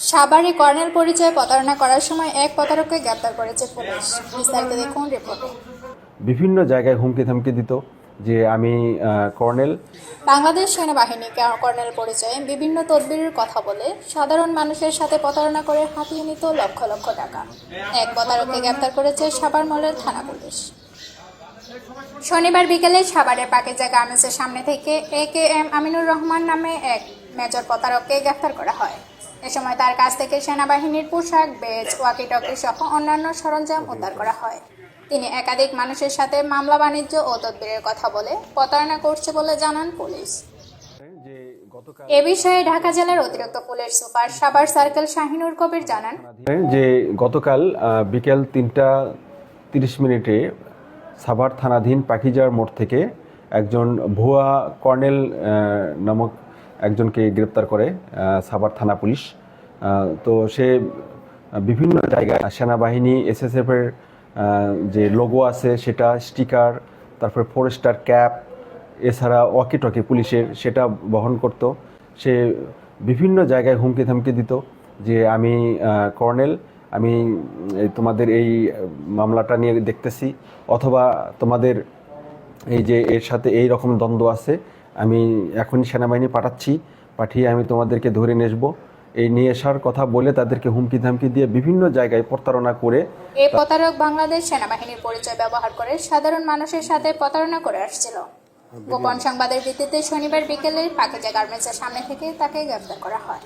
সাভারে কর্নেল পরিচয়ে প্রতারণা করার সময় এক প্রতারককে গ্রেপ্তার করেছে পুলিশ। বিস্তারিত দেখুন রিপোর্টে। বিভিন্ন জায়গায় হুমকি ধামকি দিত যে আমি কর্নেল। বাংলাদেশ সেনাবাহিনী কর্নেল পরিচয়ে বিভিন্ন তদবিরের কথা বলে সাধারণ মানুষের সাথে প্রতারণা করে হাতিয়ে নিত লক্ষ লক্ষ টাকা। এক প্রতারককে গ্রেপ্তার করেছে সাভার মডেল থানা পুলিশ। শনিবার বিকেলে সাভারের পাকিজা গার্মেন্টসের সামনে থেকে AKM আমিনুর রহমান নামে এক মেজর প্রতারককে গ্রেপ্তার করা হয়। এ সময় তার কাছ থেকে সেনাবাহিনীর পোশাক, বেজ, ওয়াকিটকি সহ অন্যান্য সরঞ্জাম উদ্ধার করা হয়। তিনি একাধিক মানুষের সাথে মামলা বাণিজ্য ও তদবিরের কথা বলে প্রতারণা করছে বলে জানান পুলিশ। এ বিষয়ে ঢাকা জেলার অতিরিক্ত police super Savar circle Shahinur Kabir জানান যে গতকাল বিকেল 3টা 30 মিনিটে সাভার থানাধীন পাখিজার মোড় থেকে একজন ভুয়া কর্নেল নামক একজনকে গ্রেপ্তার করে সাভার থানা পুলিশ। তো সে বিভিন্ন জায়গায় সেনাবাহিনী SSF-এর যে লোগো আছে সেটা, স্টিকার, তারপরে ফরেস্টার ক্যাপ, এছাড়া ওয়াকিটকি পুলিশের সেটা বহন করত। সে বিভিন্ন জায়গায় হুমকি ধামকি দিত যে আমি কর্নেল, আমি তোমাদের এই মামলাটা নিয়ে দেখতেছি, অথবা তোমাদের এই যে এর সাথে এই রকম দ্বন্দ্ব আছে, আমি এখনই সেনাবাহিনী পাঠিয়ে আমি তোমাদেরকে ধরে নিয়ে আসবো, এই নিয়ে আসার কথা বলে তাদেরকে হুমকি ধামকি দিয়ে বিভিন্ন জায়গায় প্রতারণা করে। এই প্রতারক বাংলাদেশ সেনাবাহিনীর পরিচয় ব্যবহার করে সাধারণ মানুষের সাথে প্রতারণা করে আসছিল। গোপন সংবাদের ভিত্তিতে শনিবার বিকেলে পাকিজা গার্মেন্টসের সামনে থেকে তাকে গ্রেফতার করা হয়।